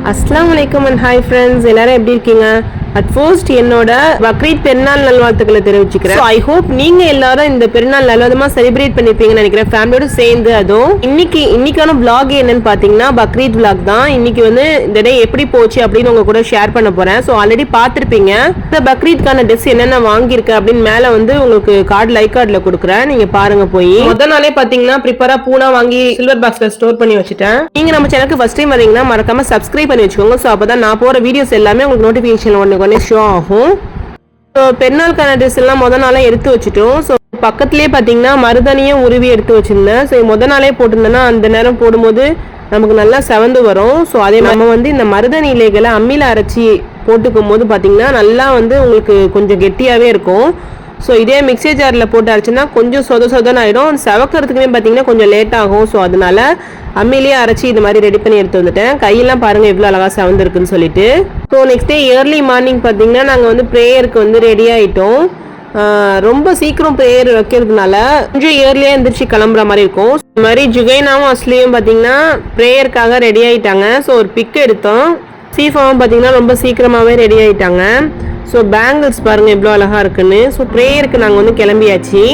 அஸ்ஸலாமு அலைக்கும் and hi friends, எல்லாரும் எப்படி இருக்கீங்க? அட் ஃபர்ஸ்ட் என்னோட பக்ரீத் பெருநாள் நல்வாழ்த்துக்களை தெரிவிச்சுக்கிறேன். ஐ ஹோப் நீங்க எல்லாரும் இந்த பெருநாள் நல்லவிதமா செலிப்ரேட் பண்ணிருப்பீங்கன்னு நினைக்கிறேன், ஃபேமிலியோட சேர்ந்து. அதுவும் இன்னைக்கான vlog என்னன்னு பாத்தீங்கன்னா பக்ரீத் vlog தான். இன்னைக்கு வந்து இந்த டே எப்படி போச்சு அப்படின்னு உங்க கூட ஷேர் பண்ண போறேன். ஸோ ஆல்ரெடி பார்த்துருப்பீங்க இந்த பக்ரீத்கான ட்ரெஸ் என்னென்ன வாங்கியிருக்கேன் அப்படின்னு மேல வந்து உங்களுக்கு லைக் கார்டுல கொடுக்குறேன், நீங்க பாருங்க. போய் முதல் நாளே பாத்தீங்கன்னா ப்ரிப்பரா பூனா வாங்கி சில்வர் பாக்ஸ்ல ஸ்டோர் பண்ணி வச்சுட்டேன். நீங்க நம்ம சேனலுக்கு ஃபர்ஸ்ட் டைம் வரீங்கன்னா மறக்காம சப்ஸ்கிரைப் பண்ணி வச்சுக்கோங்க. ஸோ அப்பதான் நான் போற வீடியோஸ் எல்லாமே உங்களுக்கு நோட்டிபிகேஷன் உடனே ஷோ ஆகும். ஸோ பெருநாளுக்கான ட்ரெஸ் எல்லாம் முதல் நாளே எடுத்து வச்சுட்டோம். ஸோ பக்கத்துலேயே பார்த்தீங்கன்னா மருதானியும் உருவி எடுத்து வச்சிருந்தேன். ஸோ முதல் நாளே போட்டிருந்தேன்னா அந்த நேரம் போடும்போது நமக்கு நல்லா செவந்து வரும். ஸோ அதே நம்ம வந்து இந்த மருதாணி இலைகளை அம்மியில் அரைச்சி போட்டுக்கும் போது பார்த்தீங்கன்னா நல்லா வந்து உங்களுக்கு கொஞ்சம் கெட்டியாகவே இருக்கும். ஸோ இதே மிக்ஸி ஜாரில் போட்டு அரைச்சின்னா கொஞ்சம் சொதன்னு ஆகிடும். செவக்கிறதுக்குமே பார்த்தீங்கன்னா கொஞ்சம் லேட் ஆகும். ஸோ அதனால அம்மிலேயே அரைச்சி இது மாதிரி ரெடி பண்ணி எடுத்து வந்துட்டேன். கையெல்லாம் பாருங்கள் எவ்வளோ அழகாக செவந்துருக்குன்னு சொல்லிட்டு. So next day early morning பார்த்தீங்கன்னா நாங்கள் வந்து ப்ரேயருக்கு வந்து ரெடி ஆகிட்டோம். ரொம்ப சீக்கிரம் ப்ரேயர் வைக்கிறதுனால கொஞ்சம் ஏர்லியாக எழுந்திரிச்சு கிளம்புற மாதிரி இருக்கும். இந்த மாதிரி ஜுகைனாவும் அஸ்லியும் பார்த்தீங்கன்னா ப்ரேயருக்காக ரெடி ஆகிட்டாங்க. ஸோ ஒரு பிக் எடுத்தோம். சீஃபாவும் பார்த்தீங்கன்னா ரொம்ப சீக்கிரமாகவே ரெடி ஆகிட்டாங்க. ஸோ பேங்கிள்ஸ் பாருங்கள் எவ்வளோ அழகாக இருக்குன்னு. ஸோ ப்ரேயருக்கு நாங்கள் வந்து கிளம்பியாச்சு.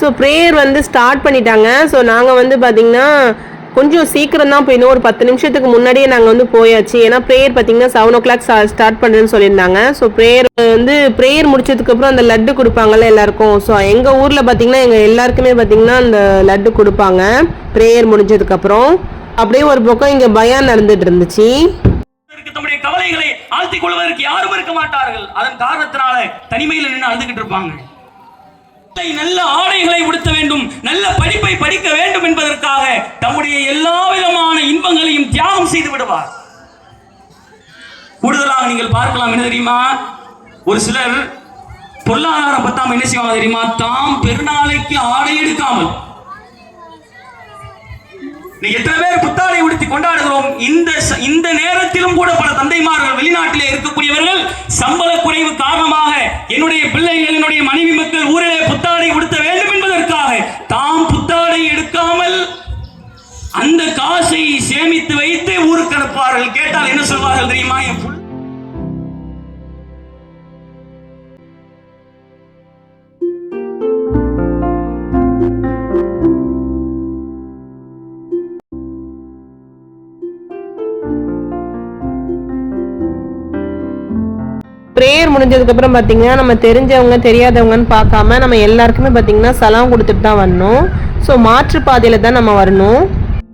ஸோ ப்ரேயர் வந்து ஸ்டார்ட் பண்ணிட்டாங்க. ஸோ நாங்கள் வந்து பார்த்திங்கன்னா கொஞ்சம் சீக்கிரம் தான் போயிடும். ஒரு 10 நிமிஷத்துக்கு முன்னாடியே நாங்கள் வந்து போயாச்சு. ஏன்னா ப்ரேயர் பார்த்திங்கன்னா 7 o'clock ஸ்டார்ட் பண்ணுறேன்னு சொல்லியிருந்தாங்க. ஸோ ப்ரேயர் முடிச்சதுக்கப்புறம் அந்த லட்டு கொடுப்பாங்கல்ல எல்லாருக்கும். ஸோ எங்கள் ஊரில் பார்த்திங்கன்னா எங்கள் எல்லாருக்குமே பார்த்திங்கன்னா அந்த லட்டு கொடுப்பாங்க ப்ரேயர் முடிஞ்சதுக்கப்புறம். அப்படியே ஒரு பக்கம் இங்கே பயான் நடந்துட்டு இருந்துச்சு. தம்முடைய கவலைகளை ஆழ்த்திக் கொள்வதற்கு யாரும் இருக்க மாட்டார்கள். அதன் காரணத்தினால தனிமையில் நின்று அழுதுகிட்டு இருப்பாங்க. நல்ல ஆடைகளை உடுத்த வேண்டும், நல்ல படிப்பை படிக்க வேண்டும் என்பதற்காக தம்முடைய எல்லா விதமான இன்பங்களையும் தியாகம் செய்து விடுவார். கூடுதலாக நீங்கள் பார்க்கலாம், என்ன தெரியுமா, ஒரு சிலர் பொருளாதாரம் பத்தாம என்ன செய்வாங்க தெரியுமா, தாம் பெருநாளைக்கு ஆடை எடுக்காமல் எத்தனை பேர் புத்தாடை உடுத்தி கொண்டாடுகிறோம். இந்த நேரத்திலும் கூட பல தந்தைமார்கள் வெளிநாட்டிலே இருக்கக்கூடியவர்கள் சம்பள குறைவு காரணமாக என்னுடைய பிள்ளைகள் என்னுடைய மனைவி மக்கள் ஊரிலே புத்தாடை உடுத்த வேண்டும் என்பதற்காக தாம் புத்தாடை எடுக்காமல் அந்த காசை சேமித்து வைத்து ஊருக்கு அனுப்புவார்கள். கேட்டால் என்ன சொல்வார்கள் தெரியுமா, ப்ரேயர் முடிஞ்சதுக்கப்புறம் பார்த்தீங்கன்னா நம்ம தெரிஞ்சவங்க தெரியாதவங்கன்னு பார்க்காம நம்ம எல்லாருக்குமே பார்த்தீங்கன்னா சலாம் கொடுத்துட்டு தான் வரணும். ஸோ மாற்றுப்பாதையில் தான் நம்ம வரணும்.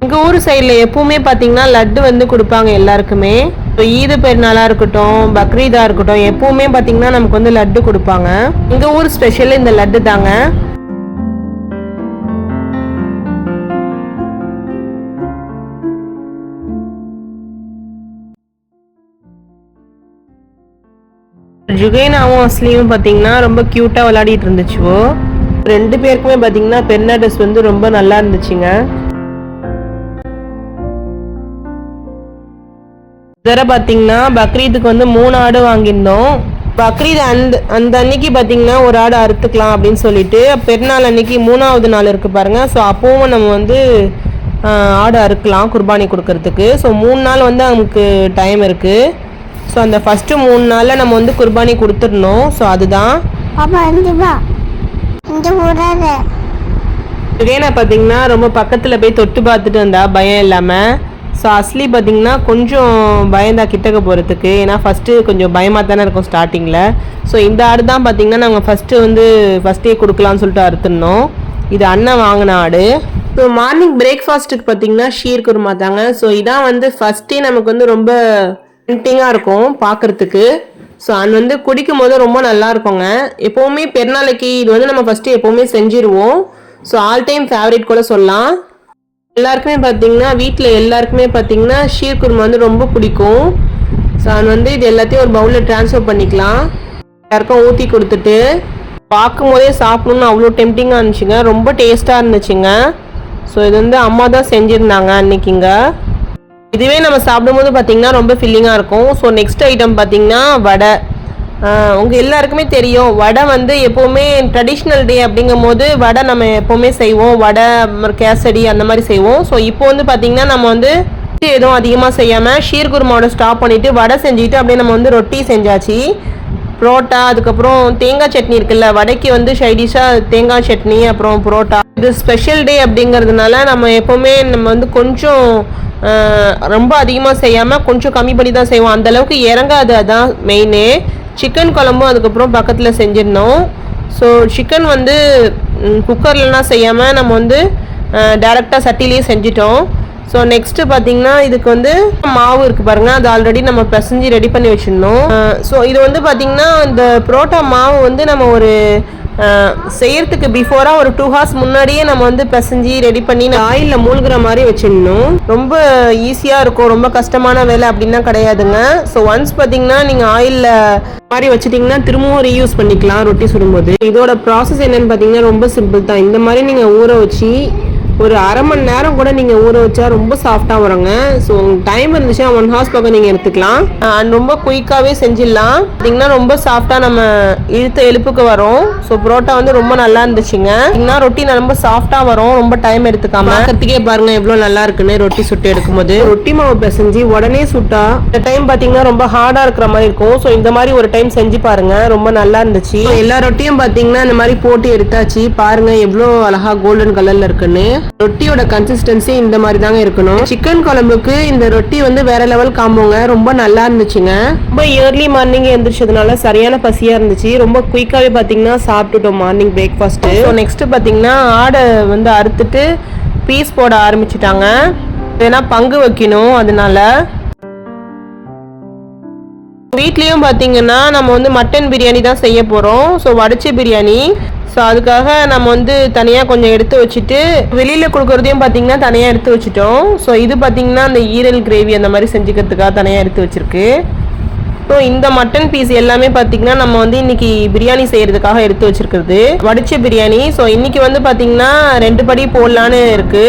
எங்கள் ஊர் சைடில் எப்பவுமே பார்த்தீங்கன்னா லட்டு வந்து கொடுப்பாங்க எல்லாருக்குமே. இப்போ ஈது பெருநாளாக இருக்கட்டும், பக்ரீதாக இருக்கட்டும், எப்பவுமே பார்த்தீங்கன்னா நமக்கு வந்து லட்டு கொடுப்பாங்க. எங்கள் ஊர் ஸ்பெஷல் இந்த லட்டு தாங்க. ஜுகைனாவும் அஸ்லியும் பார்த்தீங்கன்னா ரொம்ப க்யூட்டாக விளையாடிட்டு இருந்துச்சுவோ. 2 பேருக்குமே பார்த்தீங்கன்னா பெருநாள் ட்ரெஸ் வந்து ரொம்ப நல்லா இருந்துச்சுங்க. இதர பார்த்தீங்கன்னா பக்ரீத்துக்கு வந்து 3 ஆடு வாங்கியிருந்தோம். பக்ரீத் அந்த அன்னைக்கு பார்த்தீங்கன்னா ஒரு ஆடு அறுத்துக்கலாம் அப்படின்னு சொல்லிட்டு பெருநாள் அன்னைக்கு 3வது நாள் இருக்குது பாருங்கள். ஸோ அப்போவும் நம்ம வந்து ஆடு அறுக்கலாம் குர்பானி கொடுக்கறதுக்கு. ஸோ 3 நாள் வந்து நமக்கு டைம் இருக்குது. ஸோ அந்த ஃபஸ்ட்டு 3 நாளில் நம்ம வந்து குர்பானி கொடுத்துடணும். ஸோ அதுதான் சுகேனா பார்த்தீங்கன்னா ரொம்ப பக்கத்தில் போய் தொட்டு பார்த்துட்டு வந்தா பயம் இல்லாமல். ஸோ அஸ்லி பார்த்தீங்கன்னா கொஞ்சம் பயந்தா கிட்டக்க போகிறதுக்கு. ஏன்னா ஃபஸ்ட்டு கொஞ்சம் பயமாக தானே இருக்கும் ஸ்டார்டிங்கில். ஸோ இந்த ஆடு தான் பார்த்தீங்கன்னா நாங்கள் ஃபஸ்ட்டே கொடுக்கலான்னு சொல்லிட்டு அறுத்துடணும். இது அண்ணன் வாங்கின ஆடு. ஸோ மார்னிங் பிரேக்ஃபாஸ்ட்டுக்கு பார்த்தீங்கன்னா ஷீர் குருமா தாங்க. ஸோ இதான் வந்து ஃபஸ்ட்டே நமக்கு வந்து ரொம்ப டெம்டிங்காக இருக்கும் பார்க்குறதுக்கு. ஸோ அது வந்து குடிக்கும் போது ரொம்ப நல்லா இருக்குங்க. எப்போவுமே பெருநாளைக்கு இது வந்து நம்ம ஃபஸ்ட்டு எப்போவுமே செஞ்சிருவோம். ஸோ ஆல் டைம் ஃபேவரட் கூட சொல்லலாம். எல்லாருக்குமே பார்த்தீங்கன்னா வீட்டில் எல்லாருக்குமே பார்த்தீங்கன்னா ஷீர் குருமா வந்து ரொம்ப பிடிக்கும். ஸோ அது வந்து இது எல்லாத்தையும் ஒரு பவுலில் ட்ரான்ஸ்ஃபர் பண்ணிக்கலாம். எல்லாருக்கும் ஊற்றி கொடுத்துட்டு பார்க்கும் போதே சாப்பிடணுன்னு அவ்வளோ டெம்டிங்காக இருந்துச்சுங்க. ரொம்ப டேஸ்ட்டாக இருந்துச்சுங்க. ஸோ இது வந்து அம்மா தான் செஞ்சுருந்தாங்க அன்னைக்குங்க. இதுவே நம்ம சாப்பிடும்போது பார்த்தீங்கன்னா ரொம்ப ஃபில்லிங்காக இருக்கும். ஸோ நெக்ஸ்ட் ஐட்டம் பார்த்தீங்கன்னா வடை. உங்க எல்லாருக்குமே தெரியும் வடை வந்து எப்போவுமே ட்ரெடிஷ்னல் டே அப்படிங்கும் போது வடை நம்ம எப்போவுமே செய்வோம், வடை கேசரி அந்த மாதிரி செய்வோம். ஸோ இப்போ வந்து பார்த்திங்கன்னா நம்ம வந்து எதுவும் அதிகமாக செய்யாமல் ஷீர் குருமாவோட ஸ்டாப் பண்ணிவிட்டு வடை செஞ்சுட்டு அப்படியே நம்ம வந்து ரொட்டி செஞ்சாச்சு. புரோட்டா, அதுக்கப்புறம் தேங்காய் சட்னி இருக்குல்ல, வடைக்கு வந்து சைடிஷாக தேங்காய் சட்னி, அப்புறம் புரோட்டா. இது ஸ்பெஷல் டே அப்படிங்கிறதுனால நம்ம எப்போவுமே நம்ம வந்து கொஞ்சம் ரொம்ப அதிகமாக செய்யாமல் கொஞ்சம் கம்மி பண்ணி தான் செய்வோம். அந்தளவுக்கு இறங்காது, அதான் மெயினே. சிக்கன் குழம்பும் அதுக்கப்புறம் பக்கத்தில் செஞ்சிருந்தோம். ஸோ சிக்கன் வந்து குக்கர்லலாம் செய்யாமல் நம்ம வந்து டேரெக்டாக சட்டிலேயே செஞ்சிட்டோம். ஸோ நெக்ஸ்ட்டு பார்த்தீங்கன்னா இதுக்கு வந்து மாவு இருக்குது பாருங்கள், அது ஆல்ரெடி நம்ம பிசைஞ்சு ரெடி பண்ணி வச்சுருந்தோம். ஸோ இது வந்து பார்த்திங்கன்னா இந்த புரோட்டா மாவு வந்து நம்ம ஒரு செய்யறதுக்கு பிஃபோராக ஒரு 2 hours முன்னாடியே நம்ம வந்து பிசைஞ்சு ரெடி பண்ணி ஆயிலில் மூழ்கிற மாதிரி வச்சிடணும். ரொம்ப ஈஸியாக இருக்கும், ரொம்ப கஷ்டமான வேலை அப்படின்னா கிடையாதுங்க. ஸோ ஒன்ஸ் பார்த்தீங்கன்னா நீங்கள் ஆயிலில் மாதிரி வச்சுட்டிங்கன்னா திரும்பவும் ரீயூஸ் பண்ணிக்கலாம் ரொட்டி சுடும்போது. இதோட ப்ராசஸ் என்னென்னு பார்த்தீங்கன்னா ரொம்ப சிம்பிள் தான். இந்த மாதிரி நீங்கள் ஊற வச்சு ஒரு அரை மணி நேரம் கூட நீங்கள் ஊற வச்சா ரொம்ப சாஃப்டாக வருங்க. ஸோ உங்களுக்கு டைம் இருந்துச்சுன்னா 1 hours பக்கம் நீங்கள் எடுத்துக்கலாம். அண்ட் ரொம்ப குயிக்காகவே செஞ்சிடலாம். பார்த்தீங்கன்னா ரொம்ப சாஃப்டாக நம்ம இழுத்த எழுப்புக்கு வரும். ஸோ புரோட்டா வந்து ரொம்ப நல்லா இருந்துச்சுங்க. பார்த்தீங்கன்னா ரொட்டி ரொம்ப சாஃப்டாக வரும், ரொம்ப டைம் எடுத்துக்காம. கத்திக்கே பாருங்கள் எவ்வளோ நல்லா இருக்குன்னு ரொட்டி சுட்டு எடுக்கும்போது. ரொட்டி மாவு பிசைஞ்சு உடனே சுட்டா இந்த டைம் பார்த்தீங்கன்னா ரொம்ப ஹார்டாக இருக்கிற மாதிரி இருக்கும். ஸோ இந்த மாதிரி ஒரு டைம் செஞ்சு பாருங்க, ரொம்ப நல்லா இருந்துச்சு. எல்லா ரொட்டியும் பார்த்தீங்கன்னா இந்த மாதிரி போட்டு எடுத்தாச்சு. பாருங்க எவ்வளோ அழகா கோல்டன் கலரில் இருக்குன்னு. ரொட்டியோட கன்சிஸ்டன்சி இந்த மாதிரி தாங்க இருக்கணும். சிக்கன் குழம்புக்கு இந்த ரொட்டி வந்து வேற லெவல் காம்போங்க, ரொம்ப நல்லா இருந்துச்சுங்க. ரொம்ப இயர்லி மார்னிங் எழுந்திரிச்சதுனால சரியான பசியா இருந்துச்சு. ரொம்ப குயிக்காவே பாத்தீங்கன்னா சாப்பிட்டுட்டோம் மார்னிங் பிரேக்ஃபாஸ்ட். ஸோ நெக்ஸ்ட் பாத்தீங்கன்னா ஆடை வந்து அறுத்துட்டு பீஸ் போட ஆரம்பிச்சுட்டாங்க. ஏன்னா பங்கு வைக்கணும், அதனால. வீட்லேயும் பார்த்தீங்கன்னா நம்ம வந்து மட்டன் பிரியாணி தான் செய்ய போகிறோம். ஸோ வடிச்ச பிரியாணி. ஸோ அதுக்காக நம்ம வந்து தனியாக கொஞ்சம் எடுத்து வச்சுட்டு வெளியில் கொடுக்குறதையும் பார்த்தீங்கன்னா தனியாக எடுத்து வச்சுட்டோம். ஸோ இது பார்த்தீங்கன்னா அந்த ஈரல் கிரேவி அந்த மாதிரி செஞ்சுக்கிறதுக்காக தனியாக எடுத்து வச்சுருக்கு. ஸோ இந்த மட்டன் பீஸ் எல்லாமே பார்த்தீங்கன்னா நம்ம வந்து இன்னைக்கு பிரியாணி செய்கிறதுக்காக எடுத்து வச்சுருக்கிறது வடிச்ச பிரியாணி. ஸோ இன்னைக்கு வந்து பார்த்தீங்கன்னா 2 படி போடலான்னு இருக்குது.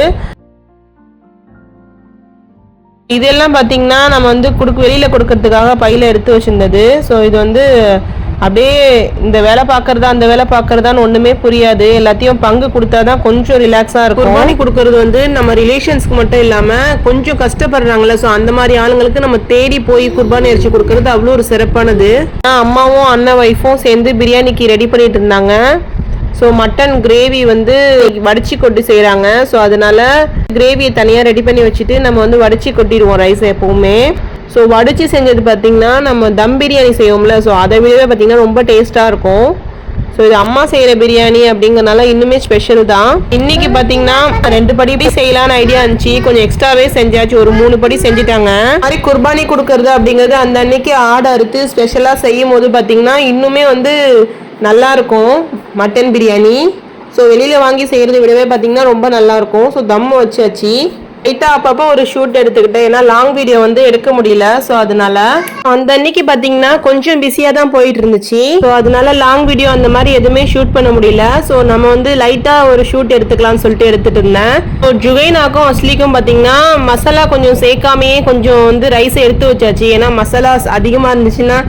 இதெல்லாம் பார்த்தீங்கன்னா நம்ம வந்து வெளியில் கொடுக்கறதுக்காக பையில் எடுத்து வச்சுருந்தது. ஸோ இது வந்து அப்படியே இந்த வேலை பார்க்குறதா அந்த வேலை பார்க்குறதான்னு ஒன்றுமே புரியாது. எல்லாத்தையும் பங்கு கொடுத்தா தான் கொஞ்சம் ரிலாக்ஸாக இருக்கும். குர்பானி கொடுக்கறது வந்து நம்ம ரிலேஷன்ஸ்க்கு மட்டும் இல்லாமல் கொஞ்சம் கஷ்டப்படுறாங்களே, ஸோ அந்த மாதிரி ஆளுங்களுக்கு நம்ம தேடி போய் குர்பானி அரிசி கொடுக்கறது அவ்வளோ ஒரு சிறப்பானது. அம்மாவும் அண்ணன் ஒய்ஃபும் சேர்ந்து பிரியாணிக்கு ரெடி பண்ணிட்டு இருந்தாங்க. ஸோ மட்டன் கிரேவி வந்து வடிச்சு கொட்டி செய்கிறாங்க. ஸோ அதனால கிரேவியை தனியாக ரெடி பண்ணி வச்சுட்டு நம்ம வந்து வடிச்சு கொட்டிடுவோம் ரைஸ் எப்போவுமே. ஸோ வடிச்சு செஞ்சது பார்த்திங்கன்னா நம்ம தம் பிரியாணி செய்வோம்ல, ஸோ அதை விடவே பார்த்திங்கன்னா ரொம்ப டேஸ்ட்டாக இருக்கும். ஸோ இது அம்மா செய்கிற பிரியாணி அப்படிங்கிறனால இன்னுமே ஸ்பெஷல் தான். இன்றைக்கி பார்த்திங்கன்னா 2 படி செய்யலான்னு ஐடியா இருந்துச்சு, கொஞ்சம் எக்ஸ்ட்ராவே செஞ்சாச்சு, ஒரு 3 படி செஞ்சுட்டாங்க. மாதிரி குர்பானி கொடுக்கறது அப்படிங்கிறது அந்த அன்னைக்கு ஆடை அறுத்து ஸ்பெஷலாக செய்யும் போது பார்த்திங்கன்னா இன்னுமே வந்து நல்லாயிருக்கும் மட்டன் பிரியாணி. ஸோ வெளியில் வாங்கி செய்கிறத விடவே பார்த்திங்கன்னா ரொம்ப நல்லாயிருக்கும். ஸோ தம் வச்சாச்சு. லைட்டாக அப்பப்போ ஒரு ஷூட் எடுத்துக்கிட்டேன், ஏன்னா லாங் வீடியோ வந்து எடுக்க முடியல. ஸோ அதனால அந்த அன்னைக்கு பார்த்தீங்கன்னா கொஞ்சம் பிஸியாக தான் போயிட்டு இருந்துச்சு. ஸோ அதனால லாங் வீடியோ அந்த மாதிரி எதுவுமே ஷூட் பண்ண முடியல. ஸோ நம்ம வந்து லைட்டாக ஒரு ஷூட் எடுத்துக்கலாம்னு சொல்லிட்டு எடுத்துட்டு இருந்தேன். ஸோ ஜுகைனாக்கும் அஸ்லிக்கும் பார்த்தீங்கன்னா மசாலா கொஞ்சம் சேர்க்காமையே கொஞ்சம் வந்து ரைஸை எடுத்து வச்சாச்சு. ஏன்னா மசாலா அதிகமாக இருந்துச்சுன்னா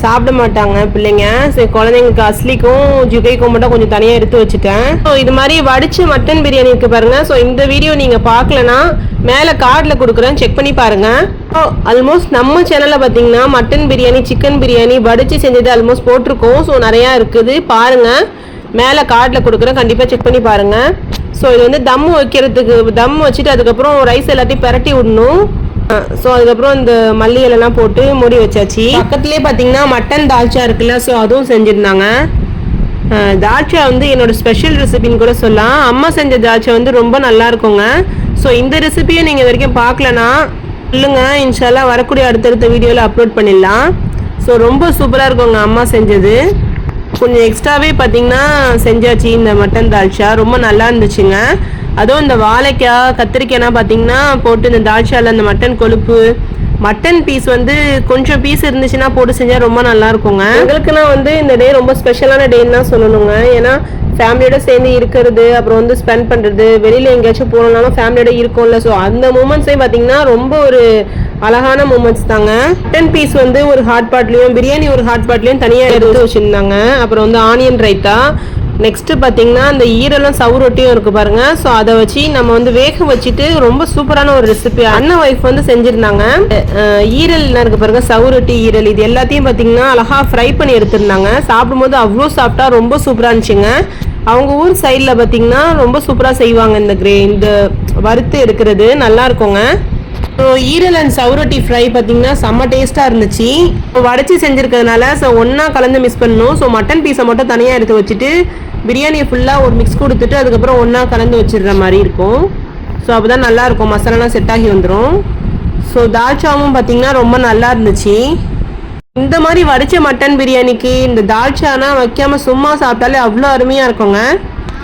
சாப்பிட மாட்டாங்க பிள்ளைங்க. சரி குழந்தைங்களுக்கு அஸ்லிக்கும் ஜுகைக்கும் மட்டும் கொஞ்சம் தனியாக எடுத்து வச்சுட்டேன். ஸோ இது மாதிரி வடிச்சு மட்டன் பிரியாணி இருக்கு பாருங்க. ஸோ இந்த வீடியோ நீங்கள் பார்க்கலன்னா மேலே கார்டில் கொடுக்குறேன், செக் பண்ணி பாருங்க. ஆல்மோஸ்ட் நம்ம சேனலில் பார்த்தீங்கன்னா மட்டன் பிரியாணி, சிக்கன் பிரியாணி வடிச்சு செஞ்சது ஆல்மோஸ்ட் போட்டிருக்கோம். ஸோ நிறையா இருக்குது பாருங்க, மேலே கார்டில் கொடுக்குறேன், கண்டிப்பாக செக் பண்ணி பாருங்க. ஸோ இது வந்து தம் வைக்கிறதுக்கு தம் வச்சுட்டு அதுக்கப்புறம் ரைஸ் எல்லாத்தையும் பரட்டி விடணும். ஸோ அதுக்கப்புறம் இந்த மல்லி இலைலாம் போட்டு மூடி வச்சாச்சு. பக்கத்துலேயே பார்த்தீங்கன்னா மட்டன் தால்ச்சா இருக்குல்ல, ஸோ அதுவும் செஞ்சுருந்தாங்க. தால்ச்சா வந்து என்னோட ஸ்பெஷல் ரெசிபின்னு கூட சொல்லலாம். அம்மா செஞ்ச தால்ச்சா வந்து ரொம்ப நல்லா இருக்குங்க. ஸோ இந்த ரெசிபியை நீங்கள் வரைக்கும் பார்க்கலன்னா சொல்லுங்க, இன்ஷால்லா வரக்கூடிய அடுத்தடுத்த வீடியோவில் அப்லோட் பண்ணிடலாம். ஸோ ரொம்ப சூப்பராக இருக்குங்க அம்மா செஞ்சது. கொஞ்சம் எக்ஸ்ட்ராவே பார்த்தீங்கன்னா செஞ்சாச்சு இந்த மட்டன் தால்ச்சா, ரொம்ப நல்லா இருந்துச்சுங்க. அதுவும் இந்த வாழைக்காய் கத்திரிக்காய்னா பார்த்தீங்கன்னா போட்டு இந்த தால்ச்சாவில் அந்த மட்டன் கொழுப்பு மட்டன் பீஸ் வந்து கொஞ்சம் பீஸ் இருந்துச்சுன்னா போட்டு செஞ்சால் ரொம்ப நல்லா இருக்குங்க. எங்களுக்குன்னா வந்து இந்த டே ரொம்ப ஸ்பெஷலான டேன்னு தான் சொல்லணுங்க. ஏன்னா ஃபேமிலியோட சேர்ந்து இருக்கிறது, அப்புறம் வந்து ஸ்பெண்ட் பண்ணுறது, வெளியில் எங்கேயாச்சும் போகணுன்னாலும் ஃபேமிலியோட இருக்கும்ல. ஸோ அந்த மூமெண்ட்ஸே பார்த்தீங்கன்னா ரொம்ப ஒரு அழகான மூமெண்ட்ஸ் தாங்க. மட்டன் பீஸ் வந்து ஒரு ஹாட் பாட்லேயும், பிரியாணி ஒரு ஹாட் பாட்லேயும் தனியாக எடுத்து வச்சுருந்தாங்க. அப்புறம் வந்து ஆனியன் ரைத்தா, நெக்ஸ்ட்டு பார்த்தீங்கன்னா அந்த ஈரலும் சவுரொட்டியும் இருக்குது பாருங்கள். ஸோ அதை வச்சு நம்ம வந்து வேக வச்சுட்டு ரொம்ப சூப்பரான ஒரு ரெசிபி அண்ணன் ஒய்ஃப் வந்து செஞ்சுருந்தாங்க. ஈரல் இருக்குது பாருங்கள், சவுரொட்டி ஈரல், இது எல்லாத்தையும் பார்த்தீங்கன்னா அழகாக ஃப்ரை பண்ணி எடுத்துருந்தாங்க. சாப்பிடும்போது அவ்வளோ சாப்பிட்டா ரொம்ப சூப்பராக இருந்துச்சுங்க. அவங்க ஊர் சைடில் பார்த்தீங்கன்னா ரொம்ப சூப்பராக செய்வாங்க இந்த வறுத்து எடுக்கிறது, நல்லா இருக்குங்க. ஸோ ஈரல் அண்ட் சவுரொட்டி ஃப்ரை பார்த்தீங்கன்னா செம்ம டேஸ்ட்டாக இருந்துச்சு. வடைச்சி செஞ்சுருக்கிறதுனால ஸோ ஒன்றா கலந்து மிக்ஸ் பண்ணணும். ஸோ மட்டன் பீஸை மட்டும் தனியாக எடுத்து வச்சுட்டு பிரியாணியை ஃபுல்லாக ஒரு மிக்ஸ் கொடுத்துட்டு அதுக்கப்புறம் ஒன்றா கலந்து வச்சிடுற மாதிரி இருக்கும். ஸோ அப்போ தான் நல்லாயிருக்கும், மசாலாலாம் செட் ஆகி வந்துடும். ஸோ தால்ச்சாவும் பார்த்தீங்கன்னா ரொம்ப நல்லா இருந்துச்சு. இந்த மாதிரி வடித்த மட்டன் பிரியாணிக்கு இந்த தால்ச்சானா வைக்காமல் சும்மா சாப்பிட்டாலே அவ்வளோ அருமையாக இருக்குங்க.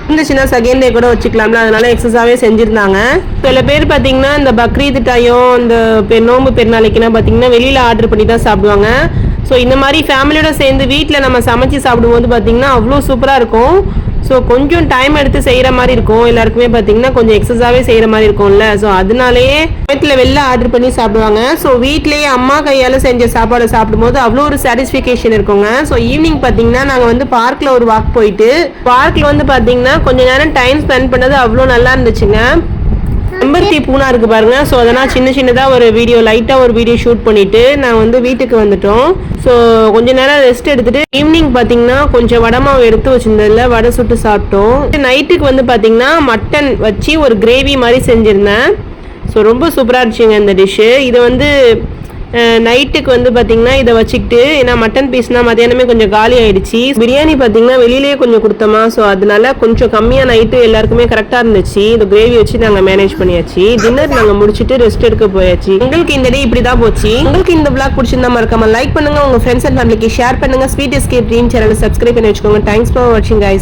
இருந்துச்சுன்னா செகண்ட் டே கூட வச்சுக்கலாம்ல, அதனால எக்ஸஸாகவே செஞ்சுருந்தாங்க. சில பேர் பார்த்தீங்கன்னா இந்த பக்ரீத் டைம், இந்த நோம்பு பெருநாளைக்குன்னா பார்த்தீங்கன்னா வெளியில் ஆர்டர் பண்ணி தான் சாப்பிடுவாங்க. ஸோ இந்த மாதிரி ஃபேமிலியோட சேர்ந்து வீட்டில் நம்ம சமைச்சு சாப்பிடும்போது பார்த்தீங்கன்னா அவ்வளோ சூப்பராக இருக்கும். ஸோ கொஞ்சம் டைம் எடுத்து செய்கிற மாதிரி இருக்கும், எல்லாருக்குமே பார்த்தீங்கன்னா கொஞ்சம் எக்ஸஸாகவே செய்கிற மாதிரி இருக்கும்ல. ஸோ அதனாலேயே வீட்டில் வெளில ஆர்டர் பண்ணி சாப்பிடுவாங்க. ஸோ வீட்லேயே அம்மா கையால் செஞ்ச சாப்பாடை சாப்பிடும்போது அவ்வளோ ஒரு சாட்டிஸ்ஃபிகேஷன் இருக்குங்க. ஸோ ஈவினிங் பார்த்தீங்கன்னா நாங்கள் வந்து பார்க்கில் ஒரு வாக் போயிட்டு, பார்க்கில் வந்து பார்த்தீங்கன்னா கொஞ்சம் நேரம் டைம் ஸ்பெண்ட் பண்ணது அவ்வளோ நல்லா இருந்துச்சுங்க. செம்பருத்தி பூனா இருக்கு பாருங்க. ஸோ அதனால் சின்னதாக ஒரு லைட்டாக ஒரு வீடியோ ஷூட் பண்ணிட்டு நான் வந்து வீட்டுக்கு வந்துட்டோம். ஸோ கொஞ்ச நேரம் ரெஸ்ட் எடுத்துட்டு ஈவினிங் பார்த்தீங்கன்னா கொஞ்சம் வடை மாவு எடுத்து வச்சிருந்ததுல வடை சுட்டு சாப்பிட்டோம். நைட்டுக்கு வந்து பார்த்தீங்கன்னா மட்டன் வச்சு ஒரு கிரேவி மாதிரி செஞ்சுருந்தேன். ஸோ ரொம்ப சூப்பராக இருந்துச்சுங்க இந்த டிஷ்ஷு. இது வந்து நைட்டுக்கு வந்து பார்த்தீங்கன்னா இதை வச்சுக்கிட்டு, ஏன்னா மட்டன் பீஸ்னால் மதியானமே கொஞ்சம் காலி ஆயிடுச்சு. பிரியாணி பார்த்தீங்கன்னா வெளியிலேயே கொஞ்சம் கொடுத்தோமா, ஸோ அதனால கொஞ்சம் கம்மியாக நைட்டு எல்லாருக்குமே கரெக்டாக இருந்துச்சு. இந்த கிரேவி வச்சு நாங்கள் மேனேஜ் பண்ணியாச்சு. டின்னர் நாங்கள் முடிச்சுட்டு ரெஸ்ட் எடுக்க போயாச்சு. உங்களுக்கு இந்த டே இப்படி தான் போச்சு. உங்களுக்கு இந்த vlog பிடிச்சிருந்தா மறக்காம லைக் பண்ணுங்க, உங்க ஃப்ரெண்ட்ஸ் அண்ட் ஃபேமிலிக்கு ஷேர் பண்ணுங்க. ஸ்வீட் எஸ்கேப் ட்ரீம் சேனலை சப்ஸ்கிரைப் பண்ணி வச்சுக்கோங்க. தேங்க்ஸ் ஃபார் வாட்சிங் கைஸ்.